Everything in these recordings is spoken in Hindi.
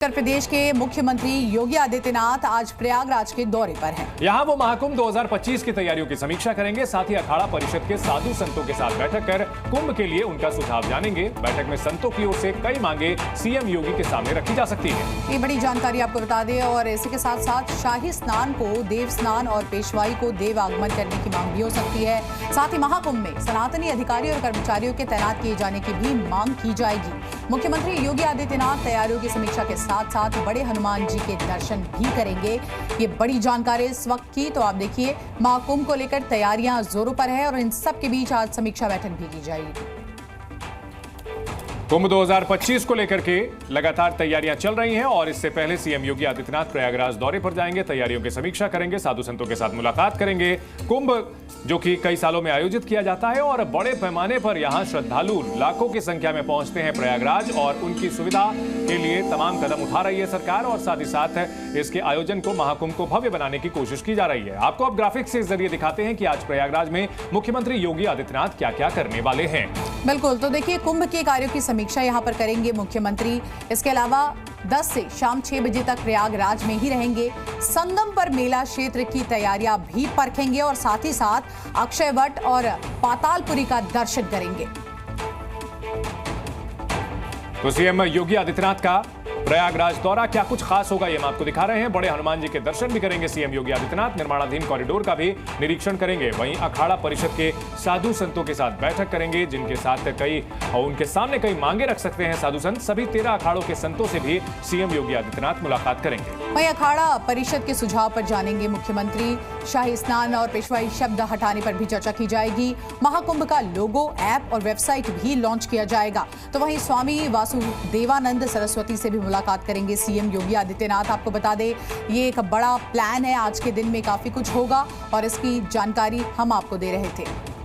उत्तर प्रदेश के मुख्यमंत्री योगी आदित्यनाथ आज प्रयागराज के दौरे पर हैं। यहां वो महाकुंभ 2025 की तैयारियों की समीक्षा करेंगे। साथ ही अखाड़ा परिषद के साधु संतों के साथ बैठक कर कुंभ के लिए उनका सुझाव जानेंगे। बैठक में संतों की ओर से कई मांगे सीएम योगी के सामने रखी जा सकती है। ये बड़ी जानकारी आपको बता दें। और इसी के साथ साथ शाही स्नान को देव स्नान और पेशवाई को देव आगमन करने की मांग भी हो सकती है। साथ ही महाकुंभ में सनातनी अधिकारी और कर्मचारियों के तैनात किए जाने की भी मांग की जाएगी। मुख्यमंत्री योगी आदित्यनाथ तैयारियों की समीक्षा के साथ साथ बड़े हनुमान जी के दर्शन भी करेंगे। ये बड़ी जानकारी इस वक्त की। तो आप देखिए, महाकुंभ को लेकर तैयारियां जोरों पर है और इन सब के बीच आज समीक्षा बैठक भी की जाएगी। कुंभ 2025 को लेकर के लगातार तैयारियां चल रही हैं और इससे पहले सीएम योगी आदित्यनाथ प्रयागराज दौरे पर जाएंगे, तैयारियों की समीक्षा करेंगे, साधु संतों के साथ मुलाकात करेंगे। कुंभ जो कि कई सालों में आयोजित किया जाता है और बड़े पैमाने पर यहां श्रद्धालु लाखों की संख्या में पहुंचते हैं प्रयागराज, और उनकी सुविधा के लिए तमाम कदम उठा रही है सरकार और साथ ही साथ इसके आयोजन को, महाकुंभ को भव्य बनाने की कोशिश की जा रही है। आपको अब ग्राफिक्स के जरिए दिखाते हैं कि आज प्रयागराज में मुख्यमंत्री योगी आदित्यनाथ क्या क्या करने वाले हैं। बिल्कुल, तो देखिए, कुंभ के कार्यों की समीक्षा यहाँ पर करेंगे मुख्यमंत्री। इसके अलावा 10 से शाम 6 बजे तक प्रयागराज में ही रहेंगे। संगम पर मेला क्षेत्र की तैयारियां भी परखेंगे और साथ ही साथ अक्षय वट और पातालपुरी का दर्शन करेंगे। तो सीएम योगी आदित्यनाथ का प्रयागराज दौरा क्या कुछ खास होगा, ये हम आपको दिखा रहे हैं। बड़े हनुमान जी के दर्शन भी करेंगे सीएम योगी आदित्यनाथ। निर्माणाधीन कॉरिडोर का भी निरीक्षण करेंगे। वहीं अखाड़ा परिषद के साधु संतों के साथ बैठक करेंगे, जिनके साथ उनके सामने कई मांगे रख सकते हैं साधु संत। सभी 13 अखाड़ों के संतों से भी सीएम योगी आदित्यनाथ मुलाकात करेंगे। वहीं अखाड़ा परिषद के सुझाव पर जानेंगे मुख्यमंत्री। शाही स्नान और पेशवाई शब्द हटाने पर भी चर्चा की जाएगी। महाकुंभ का लोगो, ऐप और वेबसाइट भी लॉन्च किया जाएगा। तो वहीं स्वामी वासुदेवानंद सरस्वती से भी मुलाकात करेंगे सीएम योगी आदित्यनाथ। आपको बता दें, ये एक बड़ा प्लान है। आज के दिन में काफी कुछ होगा और इसकी जानकारी हम आपको दे रहे थे।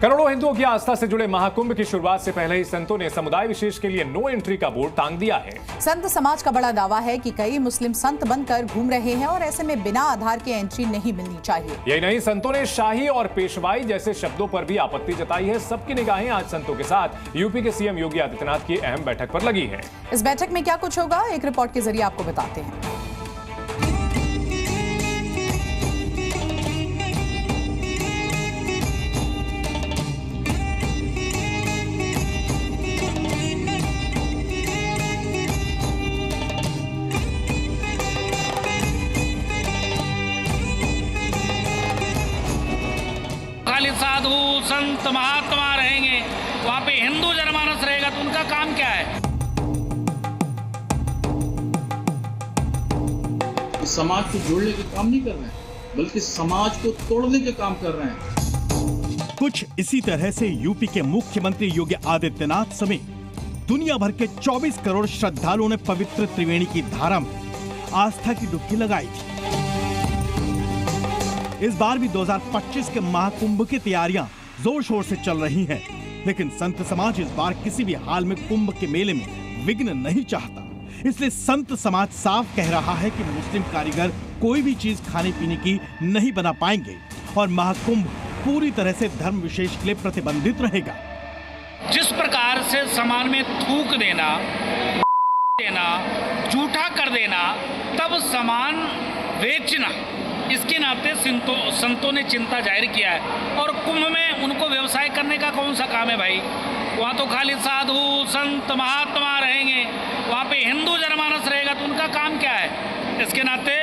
करोड़ों हिंदुओं की आस्था से जुड़े महाकुंभ की शुरुआत से पहले ही संतों ने समुदाय विशेष के लिए नो एंट्री का बोर्ड टांग दिया है। संत समाज का बड़ा दावा है कि कई मुस्लिम संत बनकर घूम रहे हैं और ऐसे में बिना आधार के एंट्री नहीं मिलनी चाहिए। यही नहीं, संतों ने शाही और पेशवाई जैसे शब्दों पर भी आपत्ति जताई है। सबकी निगाहें आज संतों के साथ यूपी के सीएम योगी आदित्यनाथ की अहम बैठक पर लगी है। इस बैठक में क्या कुछ होगा, एक रिपोर्ट के जरिए आपको बताते हैं। साधु संत महात्मा रहेंगे, वहां पे हिंदू जनमानस रहेगा, तो उनका काम क्या है? समाज को जोड़ने के काम नहीं कर रहे हैं, बल्कि समाज को तोड़ने के काम कर रहे हैं। कुछ इसी तरह से यूपी के मुख्यमंत्री योगी आदित्यनाथ समेत दुनिया भर के 24 करोड़ श्रद्धालुओं ने पवित्र त्रिवेणी की धारा में आस्था की डुबकी लगाई थी। इस बार भी 2025 के महाकुंभ की तैयारियां जोर शोर से चल रही हैं, लेकिन संत समाज इस बार किसी भी हाल में कुंभ के मेले में विघ्न नहीं चाहता। इसलिए संत समाज साफ कह रहा है कि मुस्लिम कारीगर कोई भी चीज खाने पीने की नहीं बना पाएंगे और महाकुंभ पूरी तरह से धर्म विशेष के लिए प्रतिबंधित रहेगा। जिस प्रकार से सामान में थूक देना, झूठा कर देना, तब सामान बेचना, इसके नाते संतों ने चिंता जाहिर किया है। और कुंभ में उनको व्यवसाय करने का कौन सा काम है भाई? वहाँ तो खाली साधु संत महात्मा रहेंगे, वहाँ पे हिंदू जनमानस रहेगा, तो उनका काम क्या है? इसके नाते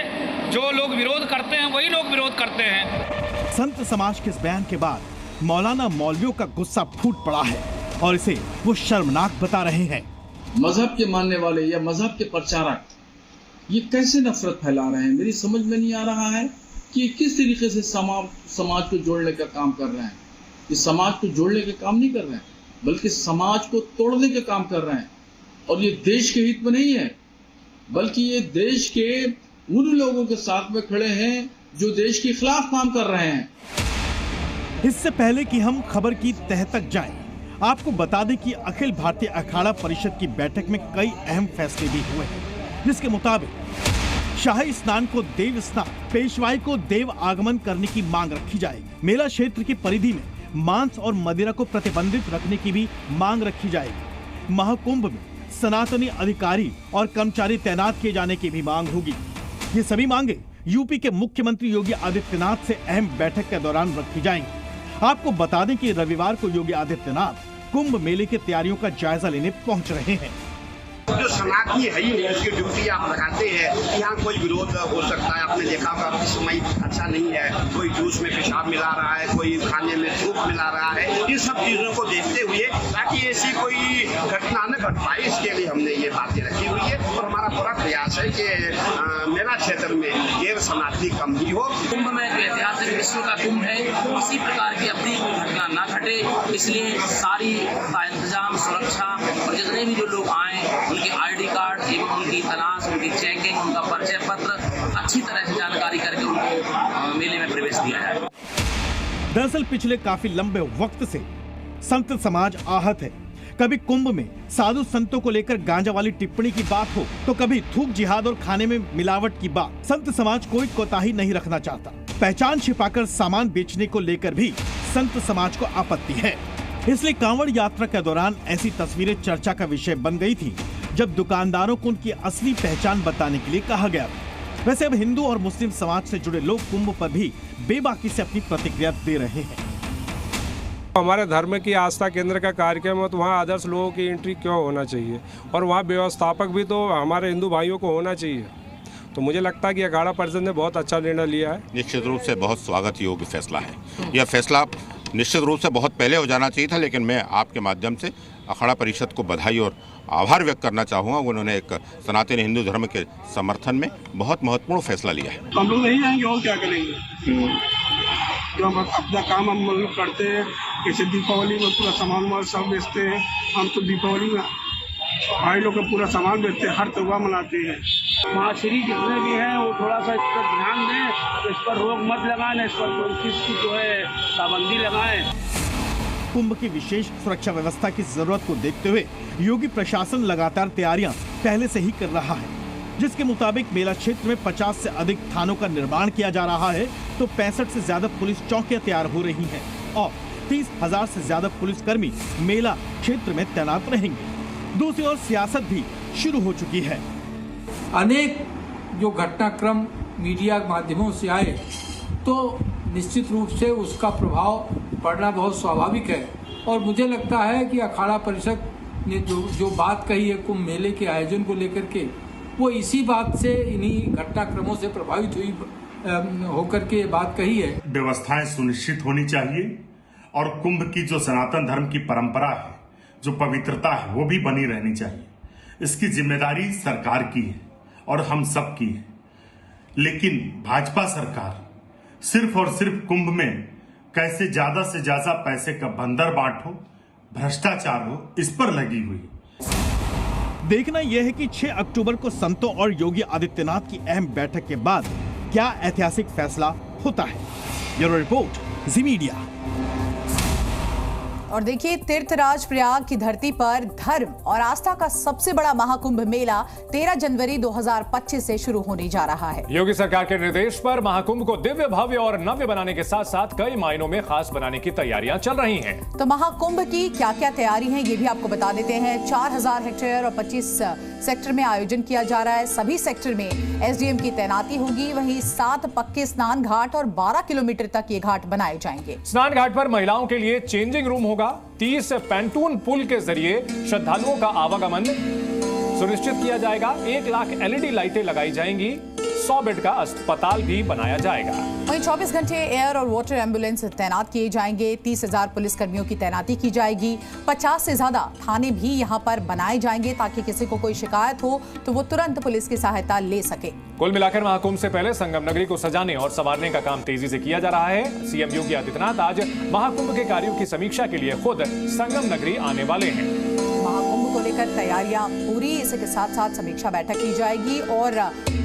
जो लोग विरोध करते हैं वही लोग विरोध करते हैं। संत समाज के इस बयान के बाद मौलाना मौलवियों का गुस्सा फूट पड़ा है और इसे वो शर्मनाक बता रहे हैं। मजहब के मानने वाले या मजहब के प्रचारक ये कैसे नफरत फैला रहे हैं, मेरी समझ में नहीं आ रहा है कि किस तरीके से समाज को जोड़ने का काम कर रहे हैं। ये समाज को जोड़ने के काम नहीं कर रहे हैं, बल्कि समाज को तोड़ने के काम कर रहे हैं। और ये देश के हित में नहीं है, बल्कि ये देश के उन लोगों के साथ में खड़े हैं जो देश के खिलाफ काम कर रहे हैं। इससे पहले कि हम खबर की तह तक जाएं, आपको बता दें कि अखिल भारतीय अखाड़ा परिषद की बैठक में कई अहम फैसले भी हुए हैं, जिसके मुताबिक शाही स्नान को देव स्नान, पेशवाई को देव आगमन करने की मांग रखी जाएगी। मेला क्षेत्र की परिधि में मांस और मदिरा को प्रतिबंधित रखने की भी मांग रखी जाएगी। महाकुंभ में सनातनी अधिकारी और कर्मचारी तैनात किए जाने की भी मांग होगी। ये सभी मांगे यूपी के मुख्यमंत्री योगी आदित्यनाथ से अहम बैठक के दौरान रखी जाएंगी। आपको बता दें कि रविवार को योगी आदित्यनाथ कुंभ मेले की तैयारियों का जायजा लेने पहुंच रहे हैं। जो सनातनी है ही उसकी ड्यूटी आप लगाते हैं। यहाँ कोई विरोध हो सकता है, आपने देखा होगा इस समय अच्छा नहीं है, कोई जूस में पेशाब मिला रहा है, कोई खाने में थूक मिला रहा है। इन सब चीजों को देखते हुए ताकि ऐसी कोई घटना न घट पाए, इसके लिए हमने ये बातें रखी हुई है और हमारा पूरा प्रयास है कि मेरा क्षेत्र में गैर सनातनी कम ही हो। कुंभ में जो ऐतिहासिक विश्व का कुंभ है, किसी प्रकार की अपनी घटना न घटे, इसलिए सारी का इंतजाम, सुरक्षा और जितने भी जो लोग आए उनके आईडी कार्ड एवं उनकी तलाश, उनकी चेकिंग, उनका परिचय पत्र अच्छी तरह से जानकारी करके उनको मेले में प्रवेश दिया जाए। दरअसल पिछले काफी लंबे वक्त से संत समाज आहत है। कभी कुंभ में साधु संतों को लेकर गांजा वाली टिप्पणी की बात हो, तो कभी थूक जिहाद और खाने में मिलावट की बात। संत समाज कोई कोताही नहीं रखना चाहता। पहचान छिपाकर सामान बेचने को लेकर भी संत समाज को आपत्ति है। इसलिए कांवड़ यात्रा के दौरान ऐसी तस्वीरें चर्चा का विषय बन गई थी, जब दुकानदारों को उनकी असली पहचान बताने के लिए कहा गया। वैसे अब हिंदू और मुस्लिम समाज से जुड़े लोग कुंभ पर भी बेबाकी से अपनी प्रतिक्रिया दे रहे हैं। हमारे धर्म की आस्था केंद्र का कार्यक्रम है, तो वहाँ आदर्श लोगों की एंट्री क्यों होना चाहिए, और वहाँ व्यवस्थापक भी तो हमारे हिंदू भाइयों को होना चाहिए। तो मुझे लगता है कि अखाड़ा परिषद ने बहुत अच्छा निर्णय लिया है। निश्चित रूप से बहुत स्वागत योग्य फैसला है। यह फैसला निश्चित रूप से बहुत पहले हो जाना चाहिए था, लेकिन मैं आपके माध्यम से अखाड़ा परिषद को बधाई और आभार व्यक्त करना चाहूँगा। उन्होंने एक सनातनी हिंदू धर्म के समर्थन में बहुत महत्वपूर्ण फैसला लिया है। हम लोग नहीं जाएंगे और क्या करेंगे, जो हम अपना काम हम लोग करते हैं। जैसे दीपावली में पूरा सामान सब बेचते हैं, हम तो दीपावली में भाई लोग का पूरा सामान बेचते हैं, हर त्योहार मनाते हैं। महाश्री जितने भी हैं वो थोड़ा सा इस पर ध्यान दें, इस पर रोक मत लगाएं, इस पर कोई चीज़ की जो है पाबंदी लगाएं। कुंभ की विशेष सुरक्षा व्यवस्था की जरूरत को देखते हुए योगी प्रशासन लगातार तैयारियां पहले से ही कर रहा है, जिसके मुताबिक मेला क्षेत्र में 50 से अधिक थानों का निर्माण किया जा रहा है, तो 65 से ज्यादा पुलिस चौकियां तैयार हो रही हैं और 30,000 से ज्यादा पुलिसकर्मी मेला क्षेत्र में तैनात रहेंगे। दूसरी ओर सियासत भी शुरू हो चुकी है। अनेक जो घटनाक्रम मीडिया माध्यमों से आए, तो निश्चित रूप से उसका प्रभाव पड़ना बहुत स्वाभाविक है। और मुझे लगता है कि अखाड़ा परिषद ने जो बात कही है कुंभ मेले के आयोजन को लेकर के, वो इसी बात से, इन्हीं घटनाक्रमों से प्रभावित हुई होकर के बात कही है। व्यवस्थाएं सुनिश्चित होनी चाहिए और कुंभ की जो सनातन धर्म की परंपरा है, जो पवित्रता है, वो भी बनी रहनी चाहिए। इसकी जिम्मेदारी सरकार की है और हम सब की है। लेकिन भाजपा सरकार सिर्फ और सिर्फ कुंभ में कैसे ज्यादा से ज्यादा पैसे का बंदर बांट हो, भ्रष्टाचार हो, इस पर लगी हुई। देखना यह है कि 6 अक्टूबर को संतों और योगी आदित्यनाथ की अहम बैठक के बाद क्या ऐतिहासिक फैसला होता है। ब्यूरो रिपोर्ट, जी मीडिया। और देखिए, तीर्थराज प्रयाग की धरती पर धर्म और आस्था का सबसे बड़ा महाकुंभ मेला 13 जनवरी 2025 से शुरू होने जा रहा है। योगी सरकार के निर्देश पर महाकुंभ को दिव्य, भव्य और नव्य बनाने के साथ साथ कई मायनों में खास बनाने की तैयारियां चल रही हैं। तो महाकुंभ की क्या क्या तैयारी है, ये भी आपको बता देते हैं। 4000 हेक्टेयर और 25 सेक्टर में आयोजन किया जा रहा है। सभी सेक्टर में एसडीएम की तैनाती होगी। वहीं 7 पक्के स्नान घाट और 12 किलोमीटर तक ये घाट बनाए जाएंगे। स्नान घाट पर महिलाओं के लिए चेंजिंग रूम होगा। 30 पैंटून पुल के जरिए श्रद्धालुओं का आवागमन सुनिश्चित किया जाएगा। 1 लाख एलईडी लाइटें लगाई जाएंगी। 100 बेड का अस्पताल भी बनाया जाएगा। वहीं 24 घंटे एयर और वाटर एम्बुलेंस तैनात किए जाएंगे। 30,000 पुलिसकर्मियों की तैनाती की जाएगी। 50 से ज्यादा थाने भी यहां पर बनाए जाएंगे, ताकि किसी को कोई शिकायत हो तो वो तुरंत पुलिस की सहायता ले सके। कुल मिलाकर महाकुंभ से पहले संगम नगरी को सजाने और संवारने का काम तेजी से किया जा रहा है। सीएम योगी आदित्यनाथ आज महाकुंभ के कार्यों की समीक्षा के लिए खुद संगम नगरी आने वाले हैं। महाकुंभ को लेकर तैयारियां पूरी, इसके साथ साथ समीक्षा बैठक की जाएगी और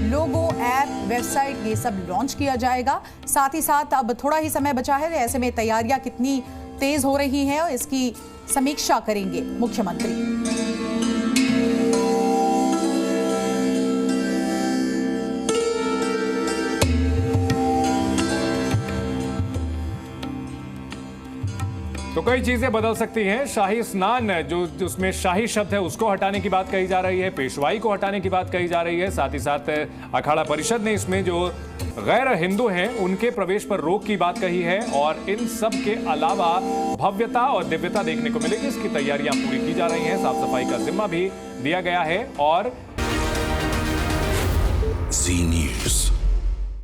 लोगो, ऐप, वेबसाइट ये सब लॉन्च किया जाएगा। साथ ही साथ अब थोड़ा ही समय बचा है, ऐसे में तैयारियां कितनी तेज हो रही हैं, इसकी समीक्षा करेंगे मुख्यमंत्री। तो कई चीजें बदल सकती हैं। शाही स्नान जो उसमें शाही शब्द है उसको हटाने की बात कही जा रही है, पेशवाई को हटाने की बात कही जा रही है। साथ ही साथ अखाड़ा परिषद ने इसमें जो गैर हिंदू हैं उनके प्रवेश पर रोक की बात कही है और इन सब के अलावा भव्यता और दिव्यता देखने को मिलेगी। इसकी तैयारियां पूरी की जा रही हैं, साफ सफाई का जिम्मा भी दिया गया है और